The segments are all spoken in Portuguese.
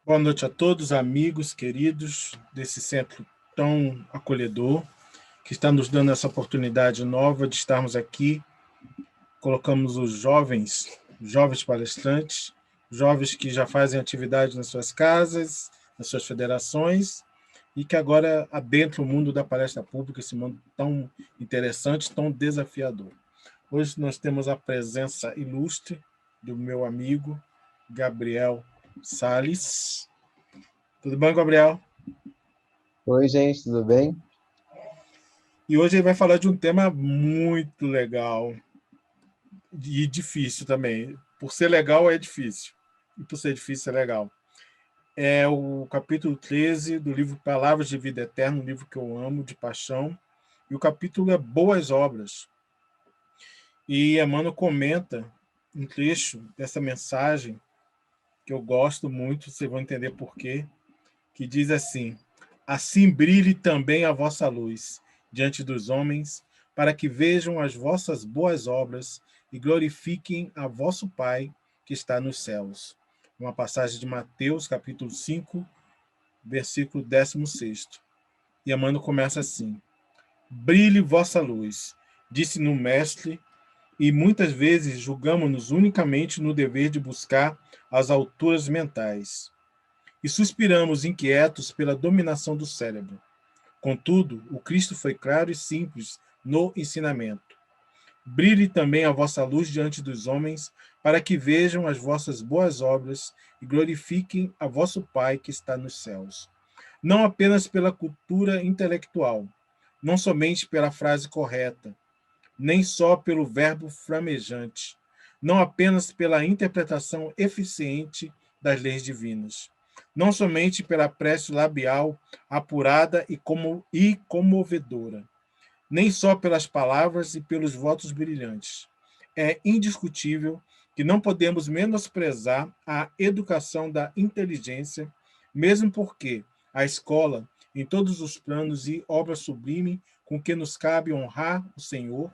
Boa noite a todos, amigos, queridos desse centro tão acolhedor, que está nos dando essa oportunidade nova de estarmos aqui. Colocamos os jovens palestrantes, jovens que já fazem atividade nas suas casas, nas suas federações, e que agora adentram o mundo da palestra pública, esse mundo tão interessante, tão desafiador. Hoje nós temos a presença ilustre do meu amigo Gabriel Salles. Tudo bem, Gabriel? Oi, gente, tudo bem? E hoje ele vai falar de um tema muito legal e difícil também. Por ser legal, é difícil. E por ser difícil, é legal. É o capítulo 13 do livro Palavras de Vida Eterna, um livro que eu amo, de paixão. E o capítulo é Boas Obras. E Emmanuel comenta um trecho dessa mensagem que eu gosto muito, vocês vão entender por quê, que diz assim: assim brilhe também a vossa luz diante dos homens, para que vejam as vossas boas obras e glorifiquem a vosso Pai que está nos céus. Uma passagem de Mateus, capítulo 5, versículo 16. E Emmanuel começa assim: brilhe vossa luz, disse no Mestre, e muitas vezes julgamos-nos unicamente no dever de buscar as alturas mentais e suspiramos inquietos pela dominação do cérebro. Contudo, o Cristo foi claro e simples no ensinamento. Brilhe também a vossa luz diante dos homens, para que vejam as vossas boas obras e glorifiquem a vosso Pai que está nos céus. Não apenas pela cultura intelectual, não somente pela frase correta, nem só pelo verbo flamejante, não apenas pela interpretação eficiente das leis divinas, não somente pela prece labial apurada e comovedora, nem só pelas palavras e pelos votos brilhantes. É indiscutível que não podemos menosprezar a educação da inteligência, mesmo porque a escola, em todos os planos e obra sublime com que nos cabe honrar o Senhor,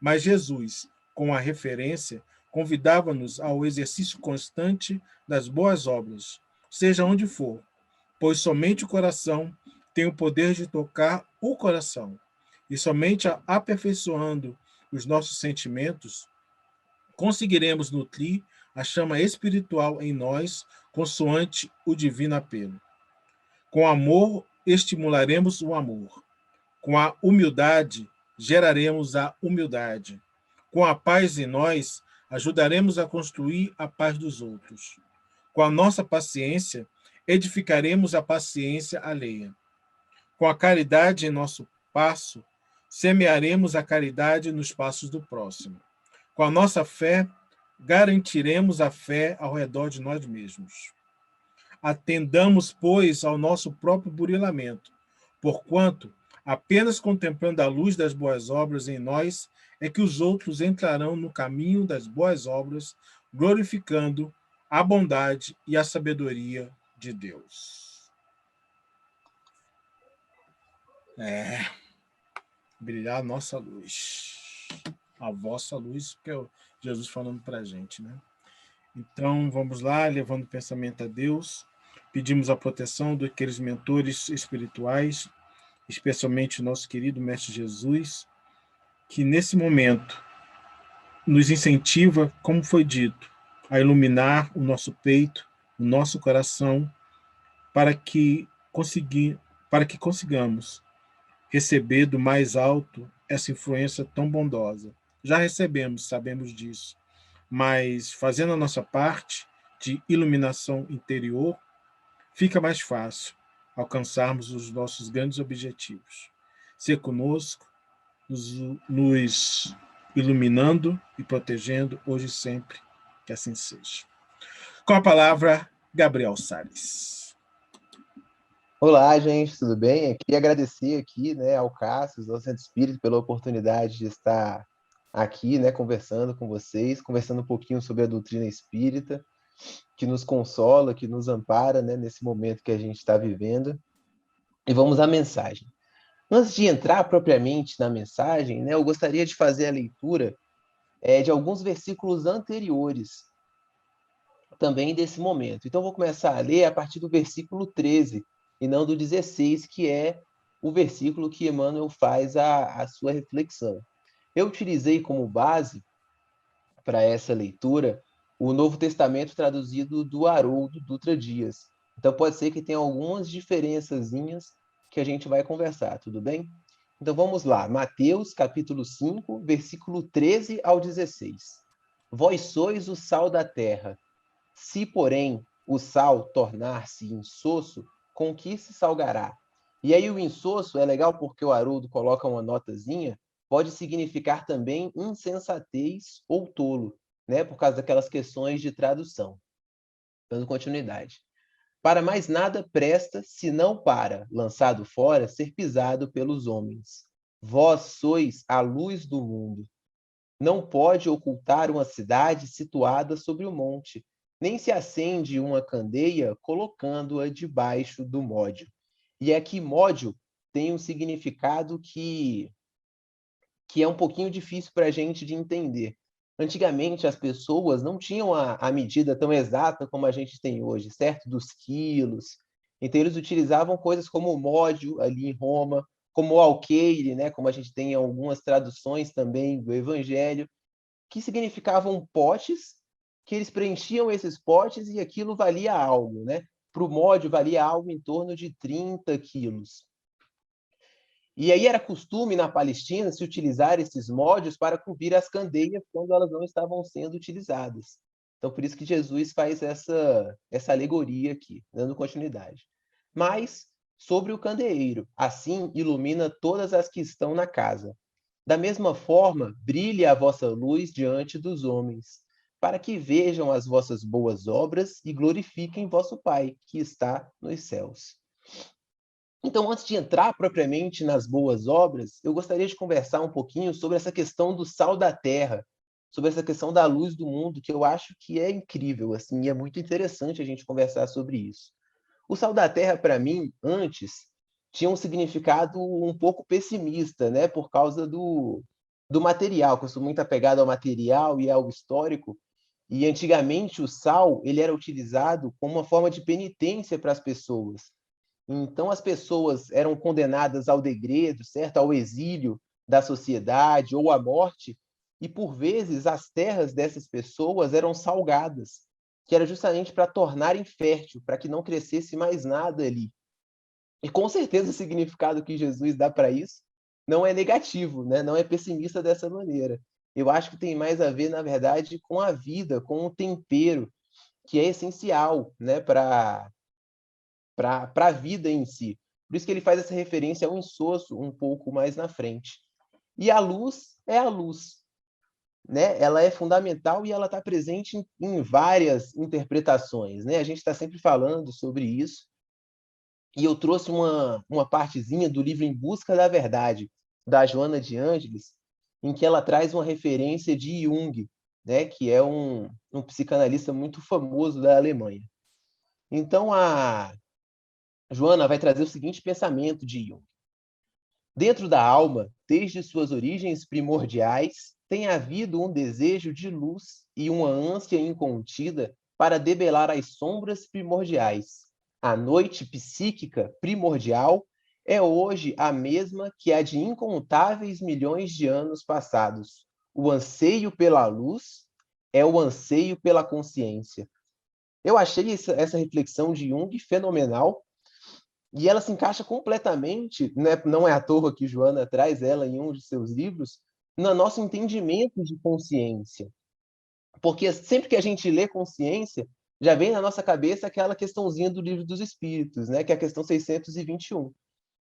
mas Jesus, com a referência, convidava-nos ao exercício constante das boas obras, seja onde for, pois somente o coração tem o poder de tocar o coração, e somente aperfeiçoando os nossos sentimentos conseguiremos nutrir a chama espiritual em nós, consoante o divino apelo. Com amor, estimularemos o amor. Com a humildade, geraremos a humildade. Com a paz em nós, ajudaremos a construir a paz dos outros. Com a nossa paciência, edificaremos a paciência alheia. Com a caridade em nosso passo, semearemos a caridade nos passos do próximo. Com a nossa fé, garantiremos a fé ao redor de nós mesmos. Atendamos, pois, ao nosso próprio burilamento, porquanto, apenas contemplando a luz das boas obras em nós, é que os outros entrarão no caminho das boas obras, glorificando a bondade e a sabedoria de Deus. Brilhar a nossa luz. A vossa luz, que é Jesus falando para a gente, né? Então, vamos lá, levando o pensamento a Deus. Pedimos a proteção daqueles mentores espirituais, especialmente o nosso querido Mestre Jesus, que nesse momento nos incentiva, como foi dito, a iluminar o nosso peito, o nosso coração, para que consigamos receber do mais alto essa influência tão bondosa. Já recebemos, sabemos disso, mas fazendo a nossa parte de iluminação interior, fica mais fácil alcançarmos os nossos grandes objetivos. Ser conosco, nos iluminando e protegendo hoje e sempre, que assim seja. Com a palavra, Gabriel Salles. Olá, gente, tudo bem? Queria agradecer aqui, né, ao Cássio, ao Santo Espírito, pela oportunidade de estar aqui, né, conversando com vocês, conversando um pouquinho sobre a doutrina espírita, que nos consola, que nos ampara, né, nesse momento que a gente está vivendo. E vamos à mensagem. Antes de entrar propriamente na mensagem, né, eu gostaria de fazer a leitura de alguns versículos anteriores, também desse momento. Então, vou começar a ler a partir do versículo 13, e não do 16, que é o versículo que Emmanuel faz a sua reflexão. Eu utilizei como base para essa leitura o Novo Testamento traduzido do Haroldo Dutra Dias. Então, pode ser que tenha algumas diferençazinhas que a gente vai conversar, tudo bem? Então, vamos lá. Mateus, capítulo 5, versículo 13 ao 16. Vós sois o sal da terra. Se, porém, o sal tornar-se insosso, com que se salgará? E aí o insosso é legal porque o Haroldo coloca uma notazinha, pode significar também insensatez ou tolo, né? Por causa daquelas questões de tradução. Dando continuidade. Para mais nada presta, senão para, lançado fora, ser pisado pelos homens. Vós sois a luz do mundo. Não pode ocultar uma cidade situada sobre o monte, nem se acende uma candeia colocando-a debaixo do módio. E aqui módio tem um significado que é um pouquinho difícil para a gente de entender. Antigamente, as pessoas não tinham a medida tão exata como a gente tem hoje, certo? Dos quilos. Então, eles utilizavam coisas como o módio ali em Roma, como o alqueire, né? Como a gente tem em algumas traduções também do Evangelho, que significavam potes, que eles preenchiam esses potes e aquilo valia algo, né? Para o módio, valia algo em torno de 30 quilos. E aí era costume na Palestina se utilizar esses módios para cobrir as candeias quando elas não estavam sendo utilizadas. Então, por isso que Jesus faz essa alegoria aqui, dando continuidade. Mas, sobre o candeeiro, assim ilumina todas as que estão na casa. Da mesma forma, brilhe a vossa luz diante dos homens, para que vejam as vossas boas obras e glorifiquem vosso Pai, que está nos céus. Então, antes de entrar propriamente nas boas obras, eu gostaria de conversar um pouquinho sobre essa questão do sal da terra, sobre essa questão da luz do mundo, que eu acho que é incrível, assim, e é muito interessante a gente conversar sobre isso. O sal da terra, para mim, antes, tinha um significado um pouco pessimista, né, por causa do material, que eu sou muito apegado ao material e ao histórico, e antigamente o sal ele era utilizado como uma forma de penitência para as pessoas. Então, as pessoas eram condenadas ao degredo, certo? Ao exílio da sociedade ou à morte, e por vezes as terras dessas pessoas eram salgadas, que era justamente para tornarem fértil, para que não crescesse mais nada ali. E com certeza o significado que Jesus dá para isso não é negativo, né? Não é pessimista dessa maneira. Eu acho que tem mais a ver, na verdade, com a vida, com o tempero, que é essencial, né, para a vida em si. Por isso que ele faz essa referência ao insosso um pouco mais na frente. E a luz é a luz, né? Ela é fundamental e ela está presente em várias interpretações, né? A gente está sempre falando sobre isso. E eu trouxe uma partezinha do livro Em Busca da Verdade, da Joana de Ângeles, em que ela traz uma referência de Jung, né? Que é um psicanalista muito famoso da Alemanha. Então, a Joana vai trazer o seguinte pensamento de Jung. Dentro da alma, desde suas origens primordiais, tem havido um desejo de luz e uma ânsia incontida para debelar as sombras primordiais. A noite psíquica primordial é hoje a mesma que a de incontáveis milhões de anos passados. O anseio pela luz é o anseio pela consciência. Eu achei essa reflexão de Jung fenomenal, e ela se encaixa completamente, né? Não é à toa que Joana traz ela em um de seus livros, no nosso entendimento de consciência. Porque sempre que a gente lê consciência, já vem na nossa cabeça aquela questãozinha do Livro dos Espíritos, né? Que é a questão 621.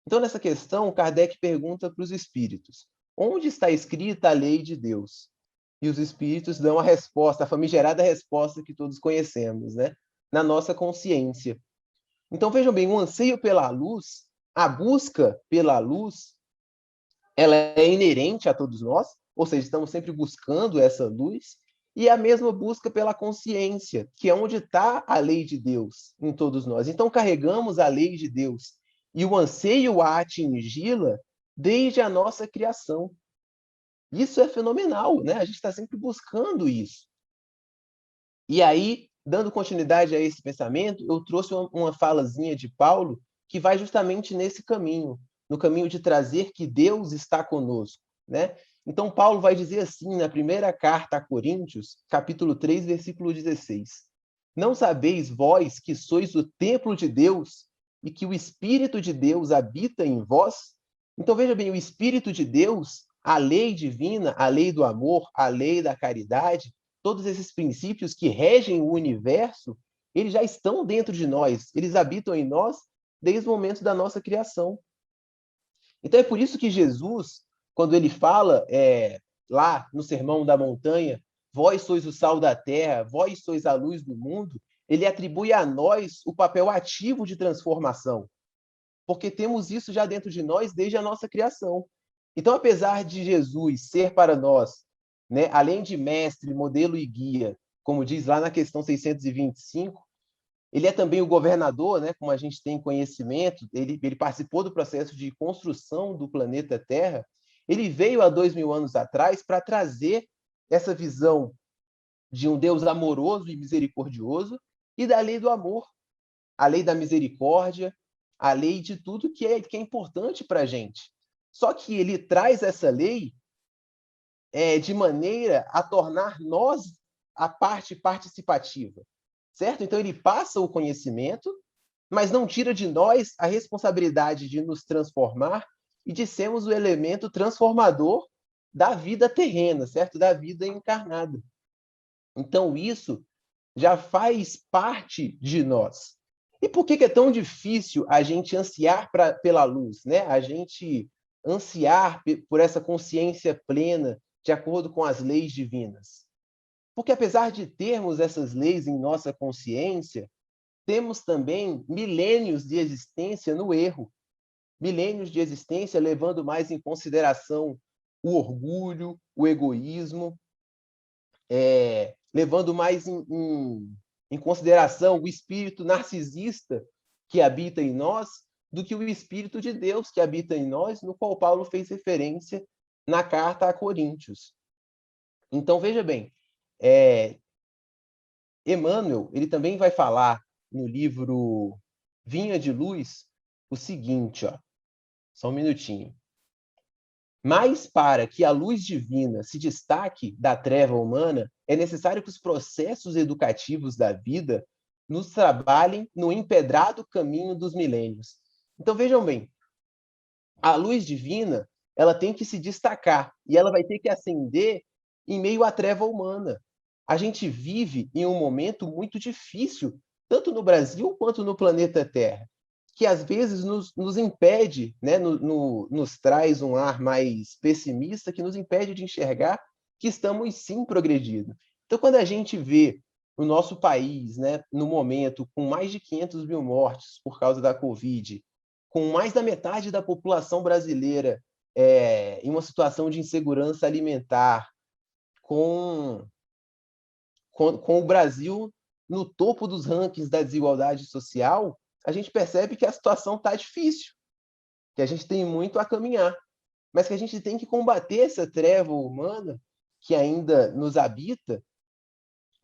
Então, nessa questão, Kardec pergunta para os espíritos: onde está escrita a lei de Deus? E os espíritos dão a resposta, a famigerada resposta que todos conhecemos, né? Na nossa consciência. Então, vejam bem, o anseio pela luz, a busca pela luz, ela é inerente a todos nós, ou seja, estamos sempre buscando essa luz, e a mesma busca pela consciência, que é onde está a lei de Deus em todos nós. Então, carregamos a lei de Deus e o anseio a atingi-la desde a nossa criação. Isso é fenomenal, né? A gente está sempre buscando isso. E aí, dando continuidade a esse pensamento, eu trouxe uma falazinha de Paulo que vai justamente nesse caminho, no caminho de trazer que Deus está conosco, né? Então, Paulo vai dizer assim, na primeira carta a Coríntios, capítulo 3, versículo 16: Não sabeis vós que sois o templo de Deus e que o Espírito de Deus habita em vós? Então, veja bem, o Espírito de Deus, a lei divina, a lei do amor, a lei da caridade, todos esses princípios que regem o universo, eles já estão dentro de nós, eles habitam em nós desde o momento da nossa criação. Então é por isso que Jesus, quando ele fala lá no Sermão da Montanha, vós sois o sal da terra, vós sois a luz do mundo, ele atribui a nós o papel ativo de transformação, porque temos isso já dentro de nós desde a nossa criação. Então, apesar de Jesus ser para nós, né, além de mestre, modelo e guia, como diz lá na questão 625, ele é também o governador, né, como a gente tem conhecimento, ele participou do processo de construção do planeta Terra. Ele veio há 2000 anos atrás para trazer essa visão de um Deus amoroso e misericordioso e da lei do amor, a lei da misericórdia, a lei de tudo que é importante para a gente. Só que ele traz essa lei de maneira a tornar nós a parte participativa, certo? Então ele passa o conhecimento, mas não tira de nós a responsabilidade de nos transformar e de sermos o elemento transformador da vida terrena, certo? Da vida encarnada. Então isso já faz parte de nós. E por que é tão difícil a gente ansiar pela luz, né? A gente ansiar por essa consciência plena de acordo com as leis divinas? Porque apesar de termos essas leis em nossa consciência, temos também milênios de existência no erro, milênios de existência levando mais em consideração o orgulho, o egoísmo, levando mais em consideração o espírito narcisista que habita em nós, do que o Espírito de Deus que habita em nós, no qual Paulo fez referência na carta a Coríntios. Então, veja bem, Emmanuel, ele também vai falar no livro Vinha de Luz o seguinte, ó, só um minutinho. Mas para que a luz divina se destaque da treva humana, é necessário que os processos educativos da vida nos trabalhem no empedrado caminho dos milênios. Então, vejam bem, a luz divina, ela tem que se destacar e ela vai ter que acender em meio à treva humana. A gente vive em um momento muito difícil, tanto no Brasil quanto no planeta Terra, que às vezes nos impede, né, nos traz um ar mais pessimista, que nos impede de enxergar que estamos sim progredindo. Então, quando a gente vê o nosso país, né, no momento, com mais de 500 mil mortes por causa da Covid, com mais da metade da população brasileira em uma situação de insegurança alimentar, com o Brasil no topo dos rankings da desigualdade social, a gente percebe que a situação está difícil, que a gente tem muito a caminhar, mas que a gente tem que combater essa treva humana que ainda nos habita,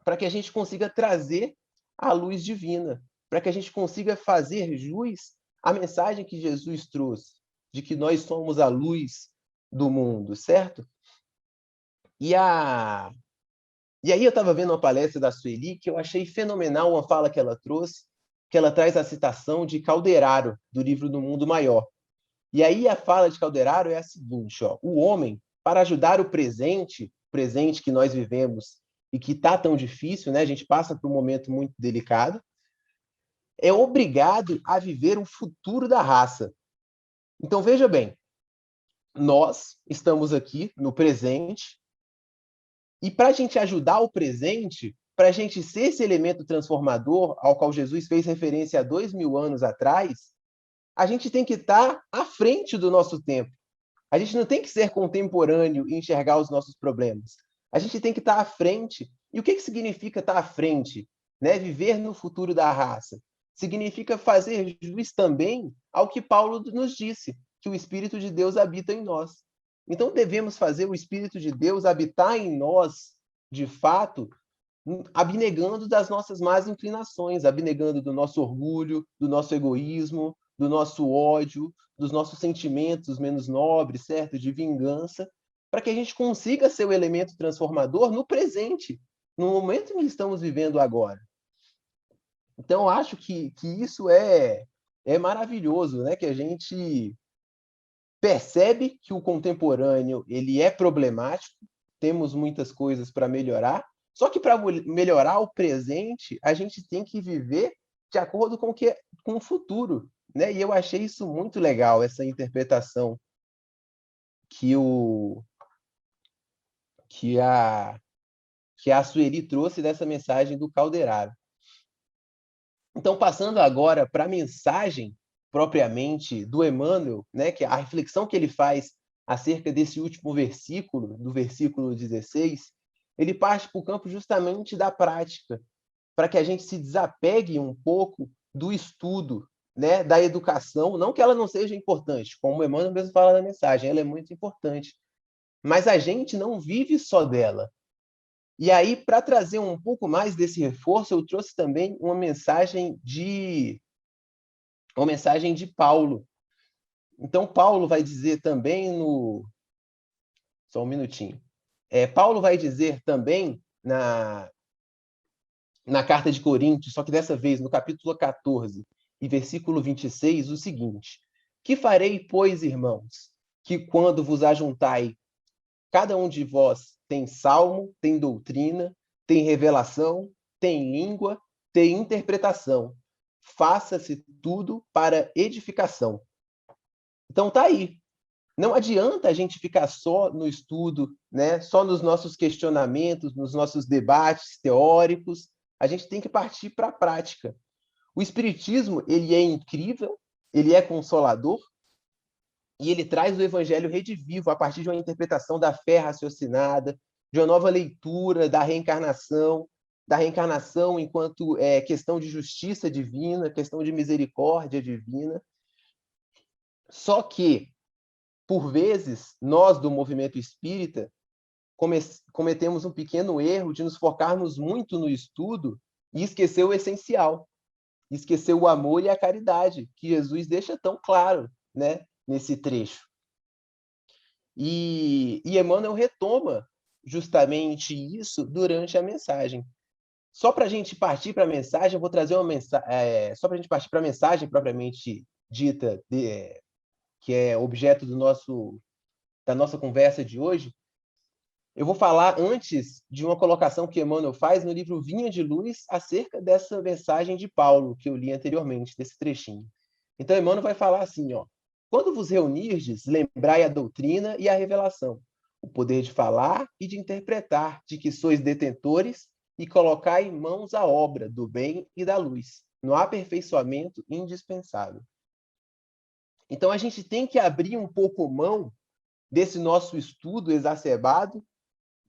para que a gente consiga trazer a luz divina, para que a gente consiga fazer jus à mensagem que Jesus trouxe, de que nós somos a luz do mundo, certo? E aí eu estava vendo uma palestra da Sueli que eu achei fenomenal, uma fala que ela trouxe, que ela traz a citação de Calderaro, do livro Do Mundo Maior. E aí a fala de Calderaro é a seguinte, ó, o homem, para ajudar o presente que nós vivemos e que está tão difícil, né? A gente passa por um momento muito delicado, é obrigado a viver o futuro da raça. Então, veja bem, nós estamos aqui no presente, e para a gente ajudar o presente, para a gente ser esse elemento transformador ao qual Jesus fez referência há 2000 anos atrás, a gente tem que estar à frente do nosso tempo. A gente não tem que ser contemporâneo e enxergar os nossos problemas. A gente tem que estar à frente. E o que significa estar à frente? Né? Viver no futuro da raça. Significa fazer jus também ao que Paulo nos disse, que o Espírito de Deus habita em nós. Então, devemos fazer o Espírito de Deus habitar em nós, de fato, abnegando das nossas más inclinações, abnegando do nosso orgulho, do nosso egoísmo, do nosso ódio, dos nossos sentimentos menos nobres, certo? De vingança, para que a gente consiga ser o elemento transformador no presente, no momento em que estamos vivendo agora. Então, eu acho que isso é maravilhoso, né? Que a gente percebe que o contemporâneo ele é problemático, temos muitas coisas para melhorar, só que para melhorar o presente, a gente tem que viver de acordo com o futuro, né? E eu achei isso muito legal, essa interpretação que o que a Sueli trouxe dessa mensagem do Calderaro. Então, passando agora para a mensagem propriamente do Emmanuel, né, que a reflexão que ele faz acerca desse último versículo, do versículo 16, ele parte para o campo justamente da prática, para que a gente se desapegue um pouco do estudo, né, da educação, não que ela não seja importante, como o Emmanuel mesmo fala na mensagem, ela é muito importante, mas a gente não vive só dela. E aí, para trazer um pouco mais desse reforço, eu trouxe também uma mensagem de Paulo. Então, Paulo vai dizer também no. Só um minutinho. Paulo vai dizer também na carta de Coríntios, só que dessa vez no capítulo 14 e versículo 26, o seguinte: Que farei, pois, irmãos, que quando vos ajuntai, cada um de vós tem salmo, tem doutrina, tem revelação, tem língua, tem interpretação. Faça-se tudo para edificação. Então tá aí. Não adianta a gente ficar só no estudo, né? Só nos nossos questionamentos, nos nossos debates teóricos. A gente tem que partir para a prática. O Espiritismo, ele é incrível, ele é consolador, e ele traz o evangelho redivivo a partir de uma interpretação da fé raciocinada, de uma nova leitura da reencarnação enquanto questão de justiça divina, questão de misericórdia divina. Só que, por vezes, nós do movimento espírita cometemos um pequeno erro de nos focarmos muito no estudo e esquecer o essencial, esquecer o amor e a caridade, que Jesus deixa tão claro, né, nesse trecho. E Emmanuel retoma justamente isso durante a mensagem. Só para a gente partir para a mensagem, eu vou trazer uma mensagem. Só para a gente partir para a mensagem propriamente dita, que é objeto da nossa conversa de hoje, eu vou falar antes de uma colocação que Emmanuel faz no livro Vinha de Luz acerca dessa mensagem de Paulo, que eu li anteriormente, desse trechinho. Então, Emmanuel vai falar assim, ó: Quando vos reunirdes, lembrai a doutrina e a revelação, o poder de falar e de interpretar, de que sois detentores, e colocai mãos à obra do bem e da luz, no aperfeiçoamento indispensável. Então, a gente tem que abrir um pouco mão desse nosso estudo exacerbado,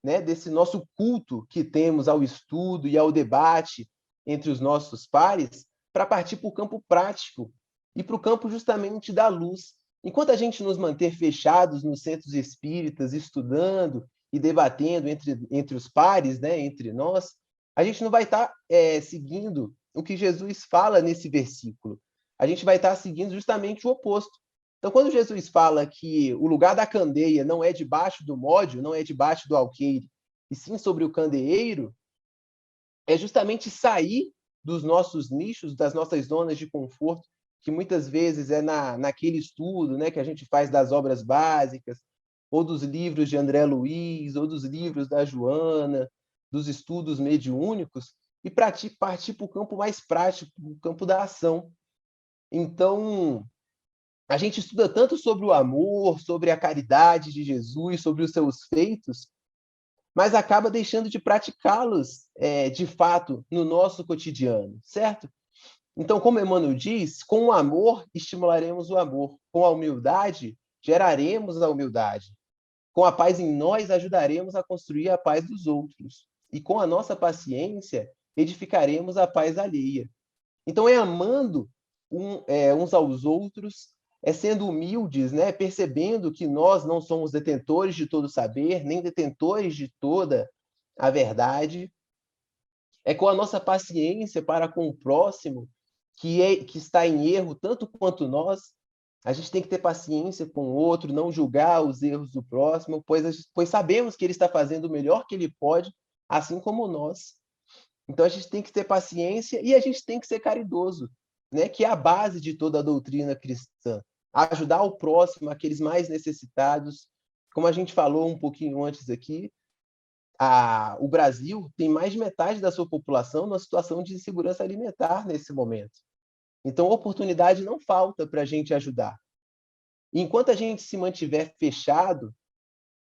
né, desse nosso culto que temos ao estudo e ao debate entre os nossos pares, para partir para o campo prático e para o campo justamente da luz. Enquanto a gente nos manter fechados nos centros espíritas, estudando e debatendo entre os pares, né, entre nós, a gente não vai estar seguindo o que Jesus fala nesse versículo. A gente vai estar seguindo justamente o oposto. Então, quando Jesus fala que o lugar da candeia não é debaixo do módio, não é debaixo do alqueire, e sim sobre o candeeiro, é justamente sair dos nossos nichos, das nossas zonas de conforto, que muitas vezes é naquele estudo, né, que a gente faz das obras básicas, ou dos livros de André Luiz, ou dos livros da Joana, dos estudos mediúnicos, e partir para o campo mais prático, o campo da ação. Então, a gente estuda tanto sobre o amor, sobre a caridade de Jesus, sobre os seus feitos, mas acaba deixando de praticá-los de fato no nosso cotidiano, certo? Então, como Emmanuel diz, com o amor estimularemos o amor, com a humildade geraremos a humildade, com a paz em nós ajudaremos a construir a paz dos outros, e com a nossa paciência edificaremos a paz alheia. Então, é amando uns aos outros, sendo humildes, né? Percebendo que nós não somos detentores de todo saber, nem detentores de toda a verdade, É com a nossa paciência para com o próximo, que está em erro tanto quanto nós. A gente tem que ter paciência com o outro, não julgar os erros do próximo, pois sabemos que ele está fazendo o melhor que ele pode, assim como nós. Então a gente tem que ter paciência e a gente tem que ser caridoso, né? Que é a base de toda a doutrina cristã. Ajudar o próximo, aqueles mais necessitados. Como a gente falou um pouquinho antes aqui, o Brasil tem mais de metade da sua população numa situação de insegurança alimentar nesse momento. Então, oportunidade não falta para a gente ajudar. E enquanto a gente se mantiver fechado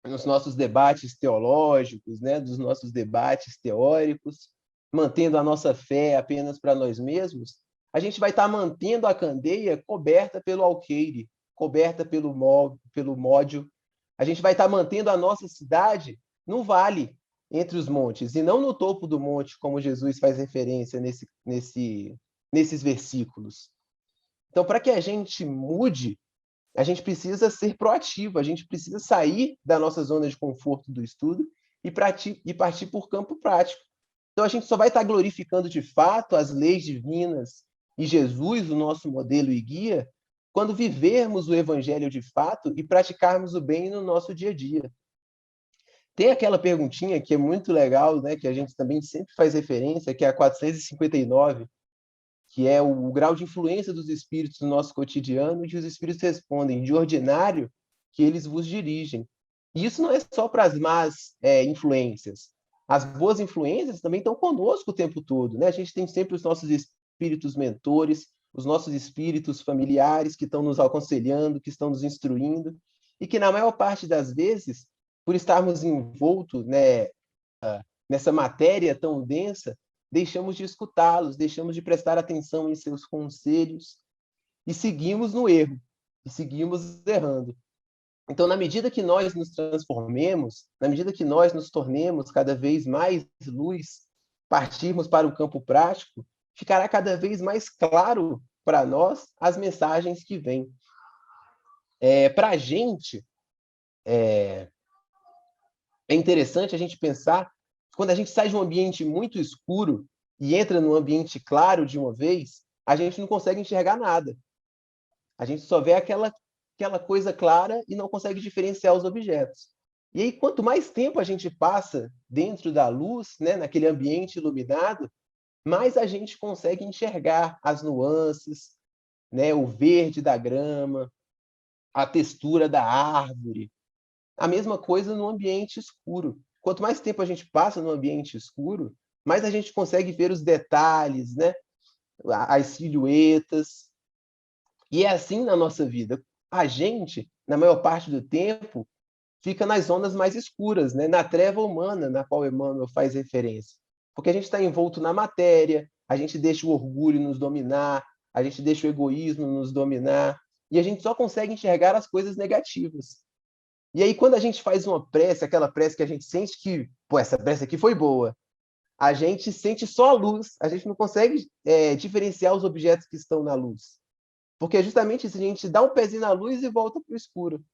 nos nossos debates teológicos, né, dos nossos debates teóricos, mantendo a nossa fé apenas para nós mesmos, a gente vai estar mantendo a candeia coberta pelo alqueire, coberta pelo módio. A gente vai estar mantendo a nossa cidade no vale, entre os montes, e não no topo do monte, como Jesus faz referência nesses versículos. Então, para que a gente mude, a gente precisa ser proativo, a gente precisa sair da nossa zona de conforto do estudo e partir por campo prático. Então, a gente só vai estar glorificando de fato as leis divinas e Jesus, o nosso modelo e guia, quando vivermos o evangelho de fato e praticarmos o bem no nosso dia a dia. Tem aquela perguntinha que é muito legal, né, que a gente também sempre faz referência, que é a 459, que é o grau de influência dos espíritos no nosso cotidiano, e que os espíritos respondem, de ordinário, que eles vos dirigem. E isso não é só para as más influências. As boas influências também estão conosco o tempo todo, né? A gente tem sempre os nossos espíritos mentores, os nossos espíritos familiares que estão nos aconselhando, que estão nos instruindo, e que, na maior parte das vezes, por estarmos envoltos, né, nessa matéria tão densa, deixamos de escutá-los, deixamos de prestar atenção em seus conselhos e seguimos no erro, e seguimos errando. Então, na medida que nós nos transformemos, na medida que nós nos tornemos cada vez mais luz, partirmos para o campo prático, ficará cada vez mais claro para nós as mensagens que vêm. Para a gente, é interessante a gente pensar, quando a gente sai de um ambiente muito escuro e entra num ambiente claro de uma vez, a gente não consegue enxergar nada. A gente só vê aquela coisa clara e não consegue diferenciar os objetos. E aí, quanto mais tempo a gente passa dentro da luz, né, naquele ambiente iluminado, mais a gente consegue enxergar as nuances, né, o verde da grama, a textura da árvore. A mesma coisa no ambiente escuro. Quanto mais tempo a gente passa no ambiente escuro, mais a gente consegue ver os detalhes, né, as silhuetas. E é assim na nossa vida. A gente, na maior parte do tempo, fica nas zonas mais escuras, né? Na treva humana, na qual Emmanuel faz referência. Porque a gente está envolto na matéria, a gente deixa o orgulho nos dominar, a gente deixa o egoísmo nos dominar, e a gente só consegue enxergar as coisas negativas. E aí, quando a gente faz uma prece, aquela prece que a gente sente que, pô, essa prece aqui foi boa, a gente sente só a luz, a gente não consegue diferenciar os objetos que estão na luz. Porque é justamente isso, a gente dá um pezinho na luz e volta para o escuro.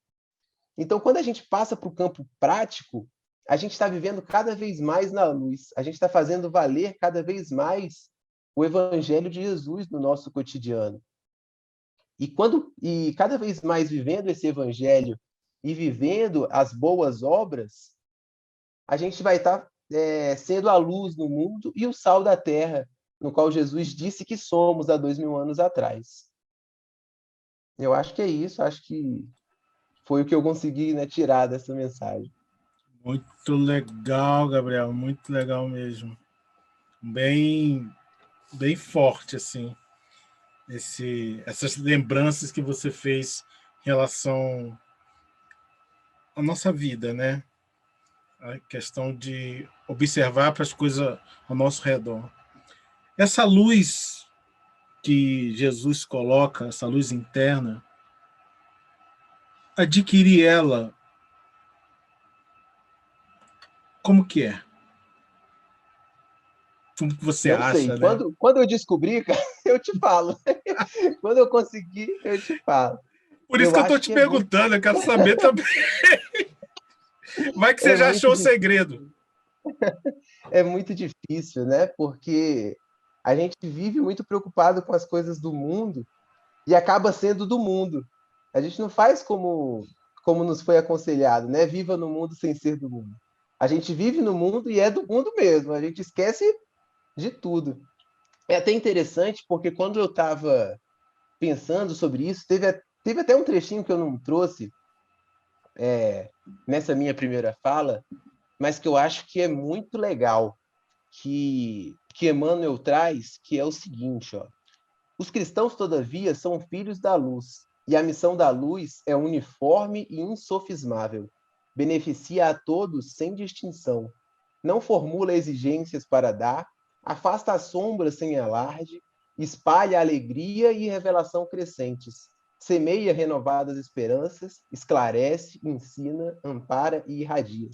Então, quando a gente passa para o campo prático, a gente está vivendo cada vez mais na luz, a gente está fazendo valer cada vez mais o Evangelho de Jesus no nosso cotidiano. E cada vez mais vivendo esse Evangelho e vivendo as boas obras, a gente vai estar sendo a luz no mundo e o sal da terra, no qual Jesus disse que somos há 2000 anos atrás. Eu acho que é isso, acho que foi o que eu consegui, né, tirar dessa mensagem. Muito legal, Gabriel, muito legal mesmo. Bem forte, assim, essas lembranças que você fez em relação à nossa vida, né? A questão de observar para as coisas ao nosso redor. Essa luz que Jesus coloca, essa luz interna, adquirir ela, como que é? Como que você Não sei. acha, né? Quando eu descobrir, cara, eu te falo. Quando eu conseguir, eu te falo. Por isso Eu que eu estou acho te que é muito, perguntando, eu quero saber também. Vai que você é já muito achou o segredo. difícil. É muito difícil, né? Porque a gente vive muito preocupado com as coisas do mundo e acaba sendo do mundo. A gente não faz como nos foi aconselhado, né? Viva no mundo sem ser do mundo. A gente vive no mundo e é do mundo mesmo. A gente esquece de tudo. É até interessante porque quando eu estava pensando sobre isso, teve até um trechinho que eu não trouxe nessa minha primeira fala, mas que eu acho que é muito legal, que Emmanuel traz, que é o seguinte, ó. Os cristãos, todavia, são filhos da luz, e a missão da luz é uniforme e insofismável. Beneficia a todos sem distinção. Não formula exigências para dar, afasta a sombra sem alarde, espalha alegria e revelação crescentes. Semeia renovadas esperanças, esclarece, ensina, ampara e irradia.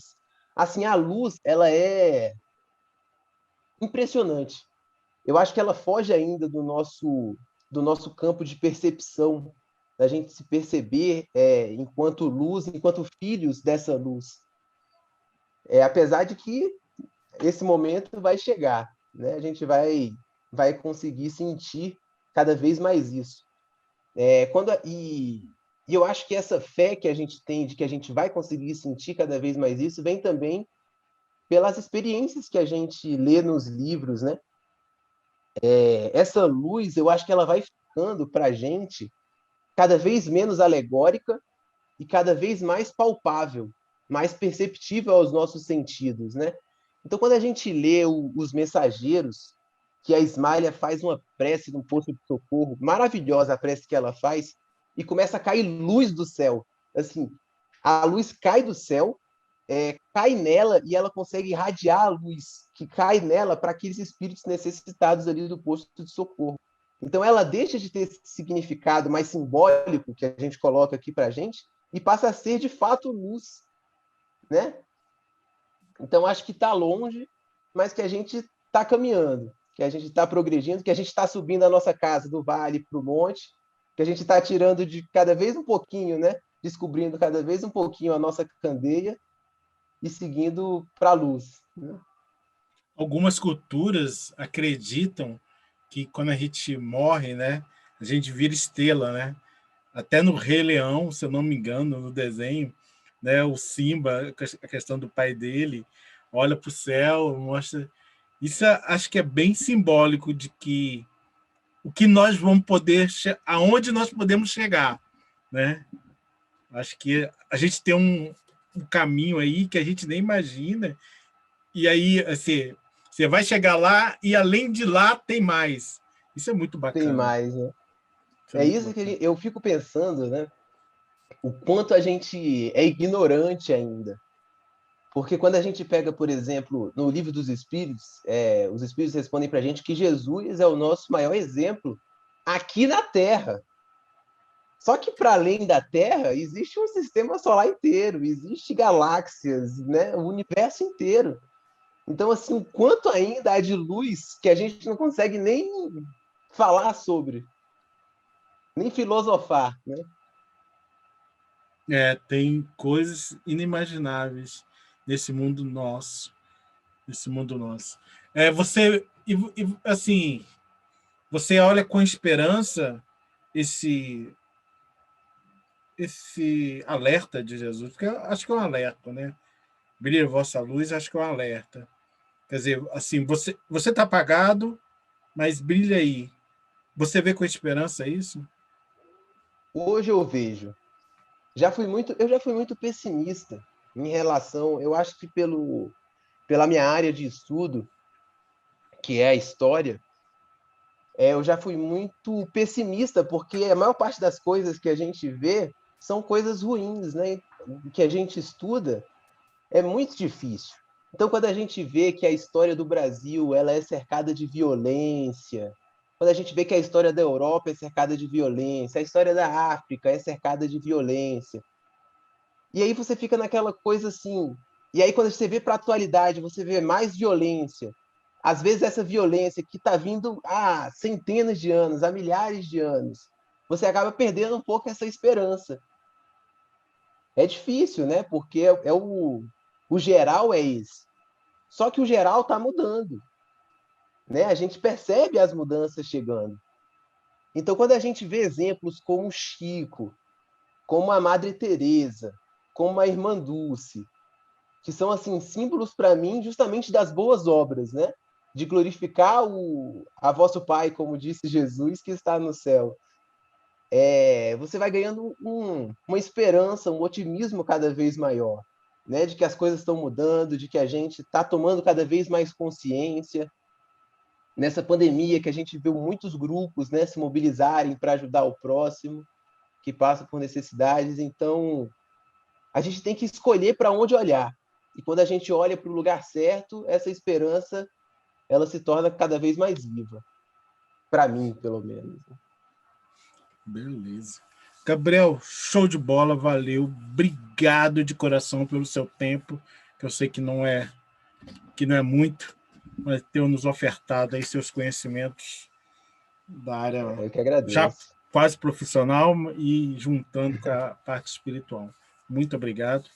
Assim, a luz, ela é impressionante. Eu acho que ela foge ainda do nosso campo de percepção, da gente se perceber enquanto luz, enquanto filhos dessa luz. Apesar de que esse momento vai chegar, né? A gente vai conseguir sentir cada vez mais isso. E eu acho que essa fé que a gente tem de que a gente vai conseguir sentir cada vez mais isso vem também pelas experiências que a gente lê nos livros, né? Essa luz, eu acho que ela vai ficando para a gente cada vez menos alegórica e cada vez mais palpável, mais perceptível aos nossos sentidos, né? Então, quando a gente lê Os Mensageiros, que a Ismália faz uma prece num posto de socorro, maravilhosa a prece que ela faz, e começa a cair luz do céu. Assim, a luz cai do céu, cai nela e ela consegue irradiar a luz que cai nela para aqueles espíritos necessitados ali do posto de socorro. Então ela deixa de ter esse significado mais simbólico que a gente coloca aqui para a gente e passa a ser de fato luz, né? Então acho que está longe, mas que a gente está caminhando, que a gente está progredindo, que a gente está subindo a nossa casa do vale para o monte, que a gente está tirando de cada vez um pouquinho, né? Descobrindo cada vez um pouquinho a nossa candeia e seguindo para a luz, né? Algumas culturas acreditam que quando a gente morre, né, a gente vira estrela, né? Até no Rei Leão, se eu não me engano, no desenho, né, o Simba, a questão do pai dele, olha para o céu, mostra. Isso acho que é bem simbólico de que o que nós vamos poder, aonde nós podemos chegar, né? Acho que a gente tem um caminho aí que a gente nem imagina, e aí assim, você vai chegar lá e além de lá tem mais. Isso é muito Tem bacana. mais, né? Isso é É muito isso que bacana. eu fico pensando, né? O quanto a gente é ignorante ainda. Porque quando a gente pega, por exemplo, no livro dos Espíritos, os Espíritos respondem para a gente que Jesus é o nosso maior exemplo aqui na Terra. Só que para além da Terra existe um sistema solar inteiro, existe galáxias, né? O universo inteiro. Então, assim, o quanto ainda há de luz que a gente não consegue nem falar sobre, nem filosofar, né? Tem coisas inimagináveis nesse mundo nosso, nesse mundo nosso. Assim, você olha com esperança esse esse alerta de Jesus, porque eu acho que é um alerta, né? Brilha a vossa luz, acho que é um alerta. Quer dizer, assim, você está apagado, mas brilha aí. Você vê com esperança isso? Hoje eu vejo. Eu já fui muito pessimista em relação, eu acho que pela minha área de estudo, que é a história, eu já fui muito pessimista, porque a maior parte das coisas que a gente vê são coisas ruins, né? O que a gente estuda é muito difícil. Então, quando a gente vê que a história do Brasil ela é cercada de violência, quando a gente vê que a história da Europa é cercada de violência, a história da África é cercada de violência, e aí você fica naquela coisa assim. E aí, quando você vê para a atualidade, você vê mais violência. Às vezes, essa violência que está vindo há centenas de anos, há milhares de anos, você acaba perdendo um pouco essa esperança. É difícil, né? Porque o geral é esse. Só que o geral está mudando, né? A gente percebe as mudanças chegando. Então, quando a gente vê exemplos como o Chico, como a Madre Teresa, como a Irmã Dulce, que são assim símbolos para mim justamente das boas obras, né? De glorificar a vosso Pai, como disse Jesus, que está no céu. Você vai ganhando uma esperança, um otimismo cada vez maior, né? De que as coisas estão mudando, de que a gente está tomando cada vez mais consciência. Nessa pandemia que a gente viu muitos grupos, né, se mobilizarem para ajudar o próximo que passa por necessidades. Então, a gente tem que escolher para onde olhar. E quando a gente olha para o lugar certo, essa esperança ela se torna cada vez mais viva. Para mim, pelo menos. Beleza. Gabriel, show de bola, valeu. Obrigado de coração pelo seu tempo, que eu sei que não é muito, mas ter nos ofertado aí seus conhecimentos da área Eu que já agradeço. quase profissional e juntando com a parte espiritual. Muito obrigado.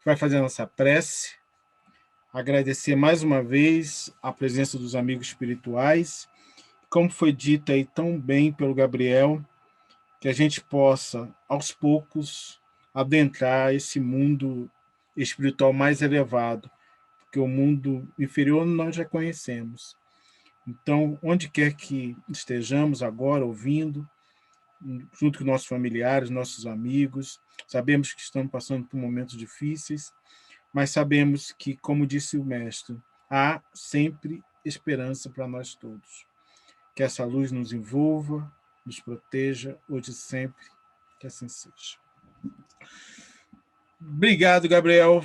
Vai fazer a nossa prece. Agradecer mais uma vez a presença dos amigos espirituais. Como foi dito aí tão bem pelo Gabriel, que a gente possa, aos poucos, adentrar esse mundo espiritual mais elevado, porque o mundo inferior nós já conhecemos. Então, onde quer que estejamos agora ouvindo, junto com nossos familiares, nossos amigos, sabemos que estamos passando por momentos difíceis, mas sabemos que, como disse o mestre, há sempre esperança para nós todos. Que essa luz nos envolva, nos proteja, hoje e sempre, que assim seja. Obrigado, Gabriel.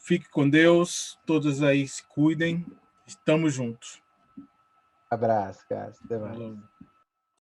Fique com Deus. Todos aí se cuidem. Estamos juntos. Abraço, cara. Até mais. Falou.